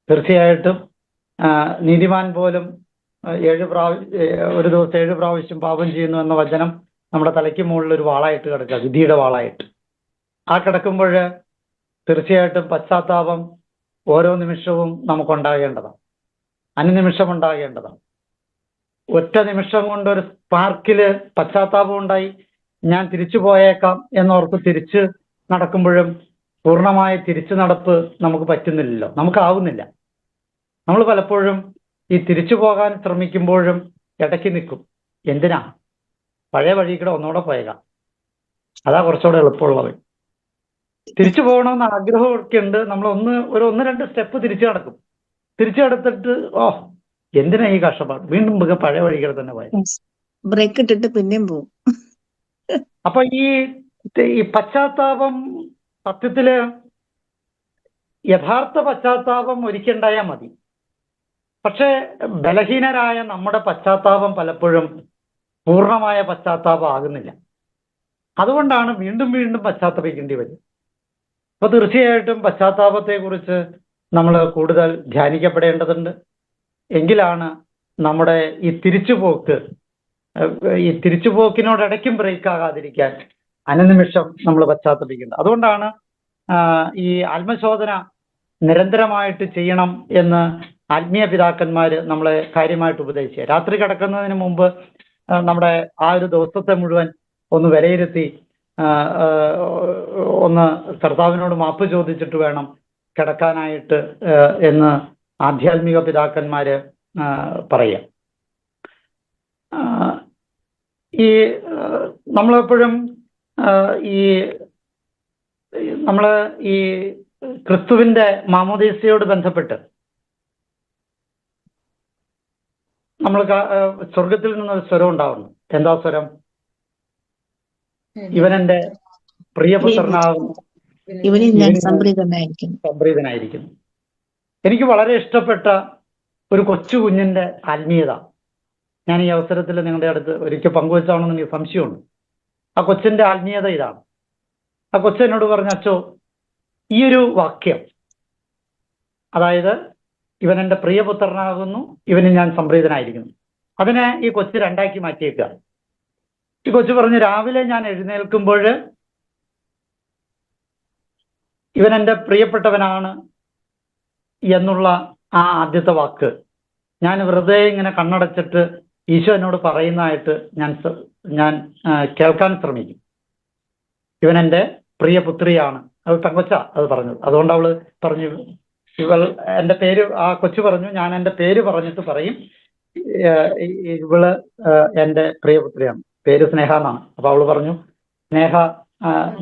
തീർച്ചയായിട്ടും നീതിമാൻ പോലും ഒരു ദിവസം 7 പ്രാവശ്യം പാപം ചെയ്യുന്നു എന്ന വചനം നമ്മുടെ തലയ്ക്ക് മുകളിൽ ഒരു വാളായിട്ട് കിടക്കുക, വിധിയുടെ വാളായിട്ട്. ആ കിടക്കുമ്പോൾ തീർച്ചയായിട്ടും പശ്ചാത്താപം ഓരോ നിമിഷവും നമുക്കുണ്ടാകേണ്ടതാണ്, അനുനിമിഷം ഉണ്ടാകേണ്ടതാണ്. ഒറ്റ നിമിഷം കൊണ്ട് ഒരു സ്പാർക്കില് പശ്ചാത്താപം ഉണ്ടായി ഞാൻ തിരിച്ചു പോയേക്കാം എന്നോർത്ത് തിരിച്ച് നടക്കുമ്പോഴും പൂർണ്ണമായ തിരിച്ചു നടപ്പ് നമുക്ക് പറ്റുന്നില്ലല്ലോ, നമുക്കാവുന്നില്ല. നമ്മൾ പലപ്പോഴും ഈ തിരിച്ചു പോകാൻ ശ്രമിക്കുമ്പോഴും ഇടയ്ക്ക് നിൽക്കും. എന്തിനാ? പഴയ വഴി കൂടെ ഒന്നുകൂടെ പോയേക്കാം, അതാ കുറച്ചുകൂടെ എളുപ്പമുള്ളത്. തിരിച്ചു പോകണമെന്ന് ആഗ്രഹമൊക്കെ ഉണ്ട്. നമ്മൾ ഒരു 1-2 സ്റ്റെപ്പ് തിരിച്ചു നടക്കും. തിരിച്ചു നടത്തിട്ട് എന്തിനാ ഈ കഷ്ടപ്പാട്, വീണ്ടും പഴയ വഴികൾ തന്നെ പോയത്. ബ്രേക്ക് ഇട്ടിട്ട് പിന്നെയും പോകും. അപ്പൊ ഈ പശ്ചാത്താപം സത്യത്തില് യഥാർത്ഥ പശ്ചാത്താപം ഒരിക്കലുണ്ടായാൽ മതി. പക്ഷെ ബലഹീനരായ നമ്മുടെ പശ്ചാത്താപം പലപ്പോഴും പൂർണ്ണമായ പശ്ചാത്താപം ആകുന്നില്ല. അതുകൊണ്ടാണ് വീണ്ടും വീണ്ടും പശ്ചാത്തപിക്കേണ്ടി വരും. അപ്പൊ തീർച്ചയായിട്ടും പശ്ചാത്താപത്തെ കുറിച്ച് നമ്മൾ കൂടുതൽ ധ്യാനിക്കപ്പെടേണ്ടതുണ്ട്. എങ്കിലാണ് നമ്മുടെ ഈ തിരിച്ചുപോക്കിനോടിടയ്ക്കും ബ്രേക്ക് ആകാതിരിക്കാൻ അനുനിമിഷം നമ്മൾ പശ്ചാത്തപിക്കേണ്ടത്. അതുകൊണ്ടാണ് ഈ ആത്മശോധന നിരന്തരമായിട്ട് ചെയ്യണം എന്ന് ആത്മീയ പിതാക്കന്മാര് നമ്മളെ കാര്യമായിട്ട് ഉപദേശിക്കുക. രാത്രി കിടക്കുന്നതിന് മുമ്പ് നമ്മുടെ ആ ഒരു ദിവസത്തെ മുഴുവൻ ഒന്ന് വിലയിരുത്തി ഒന്ന് കർത്താവിനോട് മാപ്പ് ചോദിച്ചിട്ട് വേണം കിടക്കാനായിട്ട് എന്ന് ആധ്യാത്മിക പിതാക്കന്മാര് പറയാം. ഈ നമ്മളെപ്പോഴും ഈ ക്രിസ്തുവിന്റെ മാമോദീസയോട് ബന്ധപ്പെട്ട് നമ്മൾ സ്വർഗത്തിൽ നിന്നൊരു സ്വരം ഉണ്ടാവുന്നു. എന്താ സ്വരം? ഇവനെന്റെ പ്രിയപുത്രനാകുന്നു, ഇവനിൽ ഞാൻ സംപ്രീതനായിരിക്കുന്നു. എനിക്ക് വളരെ ഇഷ്ടപ്പെട്ട ഒരു കൊച്ചു കുഞ്ഞിന്റെ ആത്മീയത ഞാൻ ഈ അവസരത്തിൽ നിങ്ങളുടെ അടുത്ത് ഒരിക്കൽ പങ്കുവെച്ചാണെന്ന് എനിക്ക് സംശയമുണ്ട്. ആ കൊച്ചിന്റെ ആത്മീയത ഇതാണ്. ആ കൊച്ചെന്നോട് പറഞ്ഞ, അച്ചോ, ഈ ഒരു വാക്യം, അതായത് ഇവൻ എൻ്റെ പ്രിയപുത്രനാകുന്നു, ഇവനിൽ ഞാൻ സംപ്രീതനായിരിക്കുന്നു, അതിനെ ഈ കൊച്ചു 2ആക്കി മാറ്റിയേക്കുക. ഈ കൊച്ചു പറഞ്ഞു, രാവിലെ ഞാൻ എഴുന്നേൽക്കുമ്പോൾ ഇവൻ എൻ്റെ പ്രിയപ്പെട്ടവനാണ് എന്നുള്ള ആ ആദ്യത്തെ വാക്ക് ഞാൻ വെറുതെ ഇങ്ങനെ കണ്ണടച്ചിട്ട് ഈശോ എന്നോട് പറയുന്നതായിട്ട് ഞാൻ കേൾക്കാൻ ശ്രമിക്കും. ഇവൻ എൻ്റെ പ്രിയ പുത്രിയാണ്. അത് പെങ്കൊച്ച അത് പറഞ്ഞത്. അതുകൊണ്ട് അവള് പറഞ്ഞു, എൻ്റെ പേര്, ആ കൊച്ചു പറഞ്ഞു, ഞാൻ എൻ്റെ പേര് പറഞ്ഞിട്ട് പറയും ഇവള് എൻ്റെ പ്രിയപുത്രിയാണ്. പേര് സ്നേഹ എന്നാണ്. അപ്പൊ അവള് പറഞ്ഞു, സ്നേഹ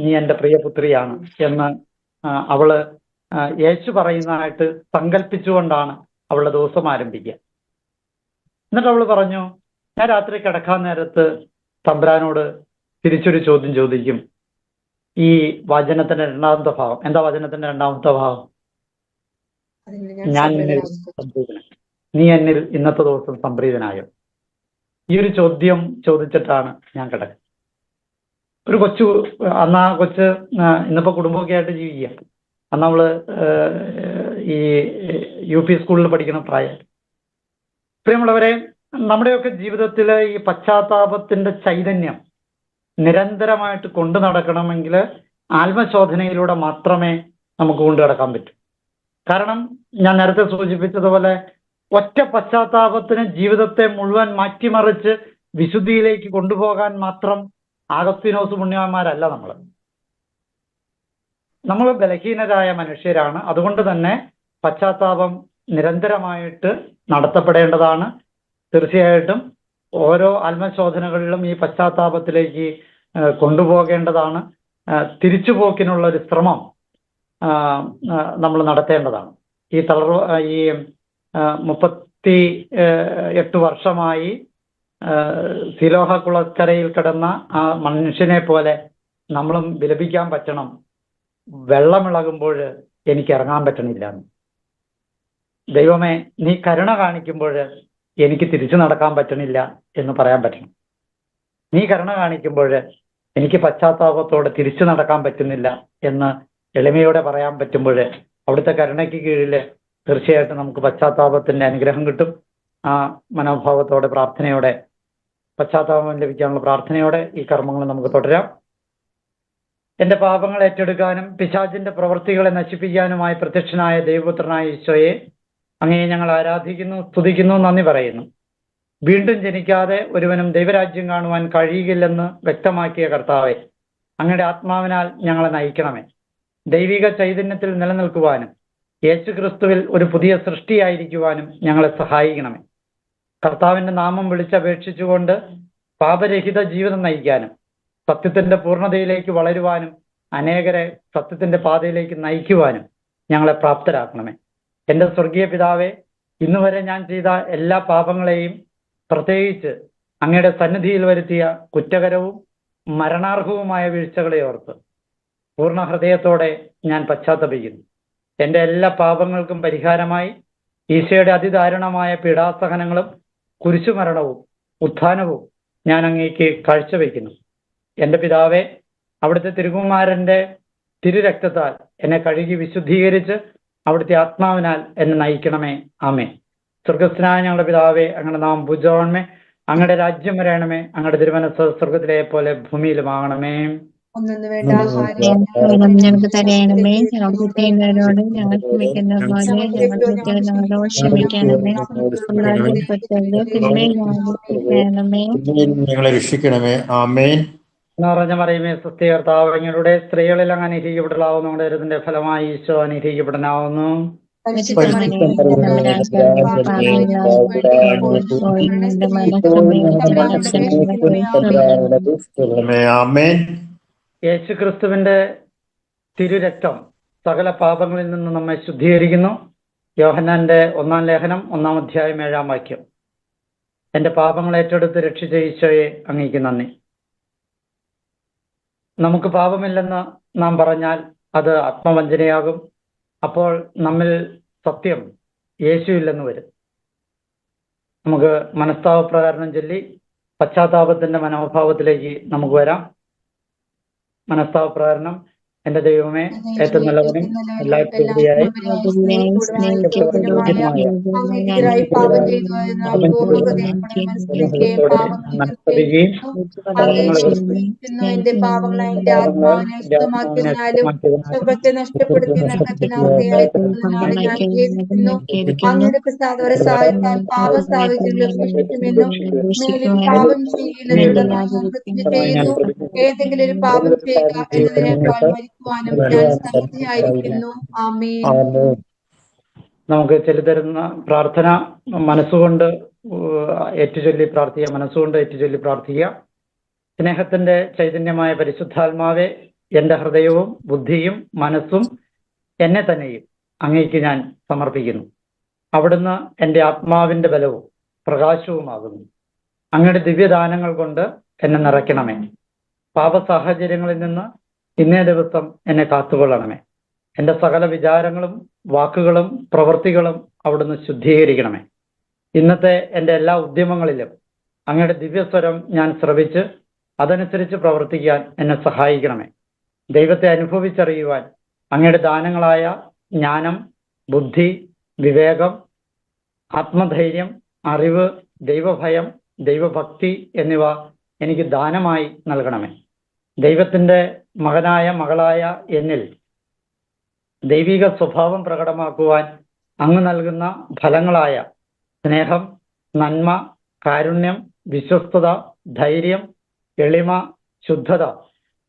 നീ എൻ്റെ പ്രിയപുത്രിയാണ് എന്ന് അവള് യേശു പറയുന്നതായിട്ട് സങ്കല്പിച്ചുകൊണ്ടാണ് അവളുടെ ദിവസം ആരംഭിക്കുക. എന്നിട്ട് അവള് പറഞ്ഞു, ഞാൻ രാത്രി കിടക്കാൻ നേരത്ത് തമ്പുരാനോട് തിരിച്ചൊരു ചോദ്യം ചോദിക്കും. ഈ വചനത്തിന്റെ രണ്ടാമത്തെ ഭാഗം എന്താ? വചനത്തിന്റെ രണ്ടാമത്തെ ഭാഗം, ഞാൻ സംപ്രീതനായി, നീ എന്നിൽ ഇന്നത്തെ ദിവസം സംപ്രീതനായോ? ഈ ഒരു ചോദ്യം ചോദിച്ചിട്ടാണ് ഞാൻ കിടക്കുന്നത്. ഒരു കൊച്ചു, അന്ന് ആ കൊച്ച് ഇന്നിപ്പോ കുടുംബമൊക്കെ ആയിട്ട് ജീവിക്കുക. അന്ന് അവള് ഈ UP സ്കൂളിൽ പഠിക്കുന്ന പ്രായം. പ്രിയമുള്ളവരെ, നമ്മുടെയൊക്കെ ജീവിതത്തിലെ ഈ പശ്ചാത്താപത്തിന്റെ ചൈതന്യം നിരന്തരമായിട്ട് കൊണ്ടു നടക്കണമെങ്കിൽ ആത്മശോധനയിലൂടെ മാത്രമേ നമുക്ക് കൊണ്ടു നടക്കാൻ പറ്റൂ. കാരണം ഞാൻ നേരത്തെ സൂചിപ്പിച്ചതുപോലെ ഒറ്റ പശ്ചാത്താപത്തിന് ജീവിതത്തെ മുഴുവൻ മാറ്റിമറിച്ച് വിശുദ്ധിയിലേക്ക് കൊണ്ടുപോകാൻ മാത്രം ആഗസ്തീനോസ് പുണ്യവാന്മാരല്ല നമ്മൾ. നമ്മൾ ബലഹീനരായ മനുഷ്യരാണ്. അതുകൊണ്ട് തന്നെ പശ്ചാത്താപം നിരന്തരമായിട്ട് നടത്തപ്പെടേണ്ടതാണ്. തീർച്ചയായിട്ടും ഓരോ ആത്മശോധനകളിലും ഈ പശ്ചാത്താപത്തിലേക്ക് കൊണ്ടുപോകേണ്ടതാണ്. തിരിച്ചുപോക്കിനുള്ള ഒരു ശ്രമം നമ്മൾ നടത്തേണ്ടതാണ്. ഈ 38 വർഷമായി സിലോഹ കുളക്കരയിൽ കിടന്ന ആ മനുഷ്യനെ പോലെ നമ്മളും വിലപിക്കാൻ പറ്റണം. വെള്ളമിളകുമ്പോൾ എനിക്ക് ഇറങ്ങാൻ പറ്റണില്ല. ദൈവമേ, നീ കരുണ കാണിക്കുമ്പോൾ എനിക്ക് തിരിച്ചു നടക്കാൻ പറ്റണില്ല എന്ന് പറയാൻ പറ്റണം. നീ കരുണ കാണിക്കുമ്പോൾ എനിക്ക് പശ്ചാത്താപത്തോടെ തിരിച്ചു നടക്കാൻ പറ്റുന്നില്ല എന്ന് എളിമയോടെ പറയാൻ പറ്റുമ്പോൾ അവിടുത്തെ കരുണയ്ക്ക് കീഴിൽ തീർച്ചയായിട്ടും നമുക്ക് പശ്ചാത്താപത്തിന്റെ അനുഗ്രഹം കിട്ടും. ആ മനോഭാവത്തോടെ, പ്രാർത്ഥനയോടെ, പശ്ചാത്താപം ലഭിക്കാനുള്ള പ്രാർത്ഥനയോടെ ഈ കർമ്മങ്ങൾ നമുക്ക് തുടരാം. എന്റെ പാപങ്ങൾ ഏറ്റെടുക്കാനും പിശാചിന്റെ പ്രവൃത്തികളെ നശിപ്പിക്കാനുമായി പ്രത്യക്ഷനായ ദൈവപുത്രനായ ഈശോയെ, അങ്ങയെ ഞങ്ങൾ ആരാധിക്കുന്നു, സ്തുതിക്കുന്നു, നന്ദി പറയുന്നു. വീണ്ടും ജനിക്കാതെ ഒരുവനും ദൈവരാജ്യം കാണുവാൻ കഴിയുകയില്ലെന്ന് വ്യക്തമാക്കിയ കർത്താവെ, അങ്ങയുടെ ആത്മാവിനാൽ ഞങ്ങളെ നയിക്കണമേ. ദൈവിക ചൈതന്യത്തിൽ നിലനിൽക്കുവാനും യേശു ക്രിസ്തുവിൽ ഒരു പുതിയ സൃഷ്ടിയായിരിക്കുവാനും ഞങ്ങളെ സഹായിക്കണമേ. കർത്താവിന്റെ നാമം വിളിച്ചപേക്ഷിച്ചുകൊണ്ട് പാപരഹിത ജീവിതം നയിക്കാനും സത്യത്തിന്റെ പൂർണ്ണതയിലേക്ക് വളരുവാനും അനേകരെ സത്യത്തിന്റെ പാതയിലേക്ക് നയിക്കുവാനും ഞങ്ങളെ പ്രാപ്തരാക്കണമേ. എൻ്റെ സ്വർഗീയ പിതാവേ, ഇന്നുവരെ ഞാൻ ചെയ്ത എല്ലാ പാപങ്ങളെയും, പ്രത്യേകിച്ച് അങ്ങയുടെ സന്നിധിയിൽ വരുത്തിയ കുറ്റകരവും മരണാർഹവുമായ വീഴ്ചകളെ ഓർത്ത് പൂർണ്ണ ഹൃദയത്തോടെ ഞാൻ പശ്ചാത്തപിക്കുന്നു. എൻ്റെ എല്ലാ പാപങ്ങൾക്കും പരിഹാരമായി ഈശോയുടെ അതിദാരുണമായ പീഡാസഹനങ്ങളും കുരിശുമരണവും ഉത്ഥാനവും ഞാൻ അങ്ങേക്ക് കാഴ്ചവെക്കുന്നു. എൻ്റെ പിതാവേ, അവിടുത്തെ തിരുകുമാരൻ്റെ തിരുരക്തത്താൽ എന്നെ കഴുകി വിശുദ്ധീകരിച്ച് അവിടുത്തെ ആത്മാവിനാൽ എന്നെ നയിക്കണമേ. ആമേൻ. സ്വർഗസ്ഥനായ ഞങ്ങളുടെ പിതാവേ, അങ്ങയുടെ നാമം പൂജിതമാകണമേ. അങ്ങയുടെ രാജ്യം വരണമേ. അങ്ങയുടെ തിരുമനസ്സ് സ്വർഗത്തിലെ പോലെ ഭൂമിയിലുമാകണമേ. ഞങ്ങൾക്ക് തരയണമേ. ഞങ്ങൾക്ക് ചെയ്യുന്നവരോട് ഞങ്ങൾ ക്ഷമിക്കുന്ന പോലെ ഞങ്ങൾ ഞങ്ങളോട് ക്ഷമിക്കണമേ. ഞങ്ങളെ രക്ഷിക്കണമേ. ആമേൻ. നിറഞ്ഞ മറിയമേ, സ്വസ്തി, കർത്താവ് അങ്ങയുടെ സ്ത്രീകളിൽ അങ്ങ് അനുഗ്രഹിക്കപ്പെടലാവുന്നു. നമ്മുടെ ദൈവത്തിന്റെ ഫലമായി ഈശോ അനുഗ്രഹിക്കപ്പെടാനാവുന്നു. യേശു ക്രിസ്തുവിന്റെ തിരുരക്തം സകല പാപങ്ങളിൽ നിന്ന് നമ്മെ ശുദ്ധീകരിക്കുന്നു. യോഹന്നാന്റെ 1-ാം ലേഖനം 1-ാം അധ്യായം 7-ാം വാക്യം. എന്റെ പാപങ്ങൾ ഏറ്റെടുത്ത് രക്ഷിച്ച ഈശോയെ അങ്ങേക്ക് നന്ദി. നമുക്ക് പാപമില്ലെന്ന് നാം പറഞ്ഞാൽ അത് ആത്മവഞ്ചനയാകും. അപ്പോൾ നമ്മിൽ സത്യം യേശു ഇല്ലെന്ന് വരും. നമുക്ക് മനസ്താപപ്രകാരണം ചൊല്ലി പശ്ചാത്താപത്തിന്റെ മനോഭാവത്തിലേക്ക് നമുക്ക് വരാം. മനസ്താപപ്രകാരണം. എന്റെ ദൈവമേ, ഏറ്റവും നല്ലവനും എല്ലാവർക്കും ഉപരിയായി അങ്ങനെതിരായി പാപം ചെയ്തു മനസ്സറിയുകയും എന്റെ പാപങ്ങൾ എന്റെ ആത്മാവിനെ ഇഷ്ടമാക്കിയതിനാലും സുഖത്തെ നഷ്ടപ്പെടുത്തി അങ്ങയുടെ പ്രസാദവരെ സഹായിക്കാൻ പാപ സാഹചര്യങ്ങൾ സൃഷ്ടിക്കുമെന്നും മേലിൽ പാപം ചെയ്യില്ലെന്ന് ചെയ്യുന്നു. ഏതെങ്കിലും ഒരു പാപം ചെയ്യുക എന്നതിനേക്കാൾ മരിക്കുവാനും ഞാൻ സന്നദ്ധയായിരിക്കുന്നു. ആമേൻ. നമുക്ക് ചൊല്ലിത്തരുന്ന പ്രാർത്ഥന മനസ്സുകൊണ്ട് ഏറ്റുചൊല്ലി പ്രാർത്ഥിക്കുക. മനസ്സുകൊണ്ട് ഏറ്റുചൊല്ലി പ്രാർത്ഥിക്കുക. സ്നേഹത്തിന്റെ ചൈതന്യമായ പരിശുദ്ധാത്മാവെ, എന്റെ ഹൃദയവും ബുദ്ധിയും മനസ്സും എന്നെ തന്നെയും അങ്ങേക്ക് ഞാൻ സമർപ്പിക്കുന്നു. അവിടുന്ന് എന്റെ ആത്മാവിന്റെ ബലവും പ്രകാശവുമാകുന്നു. അങ്ങയുടെ ദിവ്യദാനങ്ങൾ കൊണ്ട് എന്നെ നിറയ്ക്കണമേ. പാപ സാഹചര്യങ്ങളിൽ നിന്ന് ഇന്നേ ദിവസം എന്നെ കാത്തുകൊള്ളണമേ. എന്റെ സകല വിചാരങ്ങളും വാക്കുകളും പ്രവൃത്തികളും അവിടുന്ന് ശുദ്ധീകരിക്കണമേ. ഇന്നത്തെ എൻ്റെ എല്ലാ ഉദ്യമങ്ങളിലും അങ്ങയുടെ ദിവ്യസ്വരം ഞാൻ ശ്രവിച്ച് അതനുസരിച്ച് പ്രവർത്തിക്കാൻ എന്നെ സഹായിക്കണമേ. ദൈവത്തെ അനുഭവിച്ചറിയുവാൻ അങ്ങയുടെ ദാനങ്ങളായ ജ്ഞാനം, ബുദ്ധി, വിവേകം, ആത്മധൈര്യം, അറിവ്, ദൈവഭയം, ദൈവഭക്തി എന്നിവ എനിക്ക് ദാനമായി നൽകണമേ. ദൈവത്തിൻ്റെ മകനായ മകളായ എന്നിൽ ദൈവിക സ്വഭാവം പ്രകടമാക്കുവാൻ അങ്ങ് നൽകുന്ന ഫലങ്ങളായ സ്നേഹം, നന്മ, കാരുണ്യം, വിശ്വസ്തത, ധൈര്യം, എളിമ, ശുദ്ധത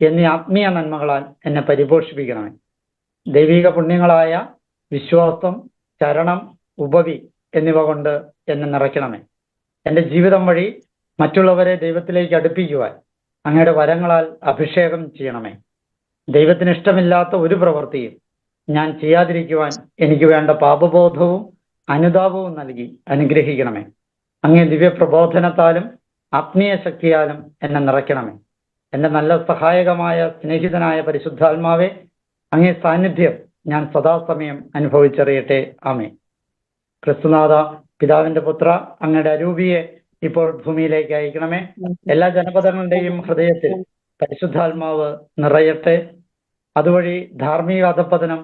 എന്നീ ആത്മീയ നന്മകളാൽ എന്നെ പരിപോഷിപ്പിക്കണമേ. ദൈവിക പുണ്യങ്ങളായ വിശ്വാസം, ചരണം, ഉപവി എന്നിവ കൊണ്ട് എന്നെ നിറയ്ക്കണമേ. എൻ്റെ ജീവിതം വഴി മറ്റുള്ളവരെ ദൈവത്തിലേക്ക് അടുപ്പിക്കുവാൻ അങ്ങയുടെ വരങ്ങളാൽ അഭിഷേകം ചെയ്യണമേ. ദൈവത്തിന് ഇഷ്ടമില്ലാത്ത ഒരു പ്രവൃത്തിയും ഞാൻ ചെയ്യാതിരിക്കുവാൻ എനിക്ക് വേണ്ട പാപബോധവും അനുതാപവും നൽകി അനുഗ്രഹിക്കണമേ. അങ്ങേ ദിവ്യപ്രബോധനത്താലും ആത്മീയ ശക്തിയാലും എന്നെ നിറയ്ക്കണമേ. എൻ്റെ നല്ല സഹായകമായ സ്നേഹിതനായ പരിശുദ്ധാത്മാവെ, അങ്ങേ സാന്നിധ്യം ഞാൻ സദാസമയം അനുഭവിച്ചറിയട്ടെ. ആമേൻ. ക്രിസ്തുനാഥ, പിതാവിന്റെ പുത്ര, അങ്ങയുടെ അരൂപിയെ ഇപ്പോൾ ഭൂമിയിലേക്ക് അയക്കണമേ. എല്ലാ ജനപദങ്ങളുടെയും ഹൃദയത്തിൽ പരിശുദ്ധാത്മാവ് നിറയട്ടെ. അതുവഴി ധാർമ്മിക അധപ്പതനം,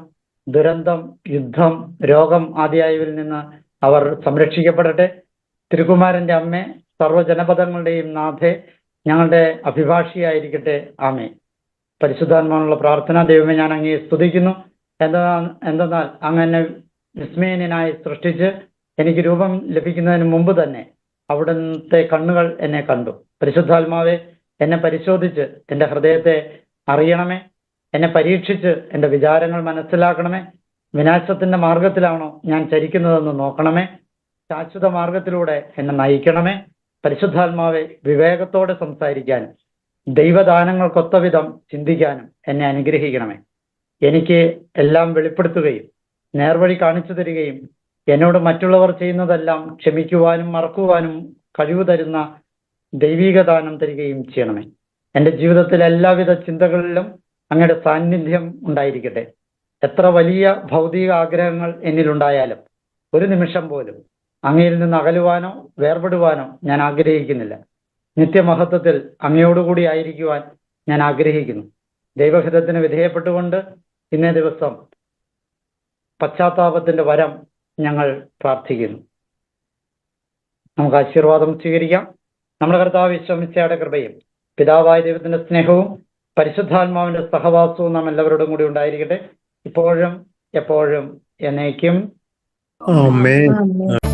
ദുരന്തം, യുദ്ധം, രോഗം ആദിയായവരിൽ നിന്ന് അവർ സംരക്ഷിക്കപ്പെടട്ടെ. തിരുക്കുമാരന്റെ അമ്മേ, സർവ്വജനപദങ്ങളുടെയും നാഥേ, ഞങ്ങളുടെ അഭിഭാഷിയായിരിക്കട്ടെ. ആമേ. പരിശുദ്ധാത്മാവിനുള്ള പ്രാർത്ഥന. ദൈവമേ, ഞാൻ അങ്ങയെ സ്തുതിക്കുന്നു. എന്തെന്നാൽ അങ്ങ് എന്നെ വിസ്മയനായി സൃഷ്ടിച്ച് എനിക്ക് രൂപം ലഭിക്കുന്നതിന് മുമ്പ് തന്നെ അവിടുത്തെ കണ്ണുകൾ എന്നെ കണ്ടു. പരിശുദ്ധാത്മാവെ, എന്നെ പരിശോധിച്ച് എൻ്റെ ഹൃദയത്തെ അറിയണമേ. എന്നെ പരീക്ഷിച്ച് എൻ്റെ വിചാരങ്ങൾ മനസ്സിലാക്കണമേ. വിനാശത്തിന്റെ മാർഗത്തിലാണോ ഞാൻ ചരിക്കുന്നതെന്ന് നോക്കണമേ. ശാശ്വത മാർഗത്തിലൂടെ എന്നെ നയിക്കണമേ. പരിശുദ്ധാത്മാവെ, വിവേകത്തോടെ സംസാരിക്കാനും ദൈവദാനങ്ങൾക്കൊത്ത വിധം ചിന്തിക്കാനും എന്നെ അനുഗ്രഹിക്കണമേ. എനിക്ക് എല്ലാം വെളിപ്പെടുത്തുകയും നേർവഴി കാണിച്ചു തരികയും എന്നോട് മറ്റുള്ളവർ ചെയ്യുന്നതെല്ലാം ക്ഷമിക്കുവാനും മറക്കുവാനും കഴിവ് തരുന്ന ദൈവിക ദാനം തരികയും ചെയ്യണമേ. എൻ്റെ ജീവിതത്തിലെ എല്ലാവിധ ചിന്തകളിലും അങ്ങയുടെ സാന്നിധ്യം ഉണ്ടായിരിക്കട്ടെ. എത്ര വലിയ ഭൗതിക ആഗ്രഹങ്ങൾ എന്നിലുണ്ടായാലും ഒരു നിമിഷം പോലും അങ്ങയിൽ നിന്ന് അകലുവാനോ വേർപെടുവാനോ ഞാൻ ആഗ്രഹിക്കുന്നില്ല. നിത്യമഹത്വത്തിൽ അങ്ങയോടുകൂടി ആയിരിക്കുവാൻ ഞാൻ ആഗ്രഹിക്കുന്നു. ദൈവഹിതത്തിന് വിധേയപ്പെട്ടുകൊണ്ട് ഇന്നേ ദിവസം പശ്ചാത്താപത്തിന്റെ വരം ഞങ്ങൾ പ്രാർത്ഥിക്കുന്നു. നമുക്ക് ആശീർവാദം സ്വീകരിക്കാം. നമ്മുടെ കർത്താവ് ഈശോമിശിഹായുടെ കൃപയും പിതാവായ ദൈവത്തിന്റെ സ്നേഹവും പരിശുദ്ധാത്മാവിന്റെ സഹവാസവും നാം എല്ലാവരോടും കൂടി ഉണ്ടായിരിക്കട്ടെ, ഇപ്പോഴും എപ്പോഴും എന്നേക്കും. ആമേൻ. ആമേൻ.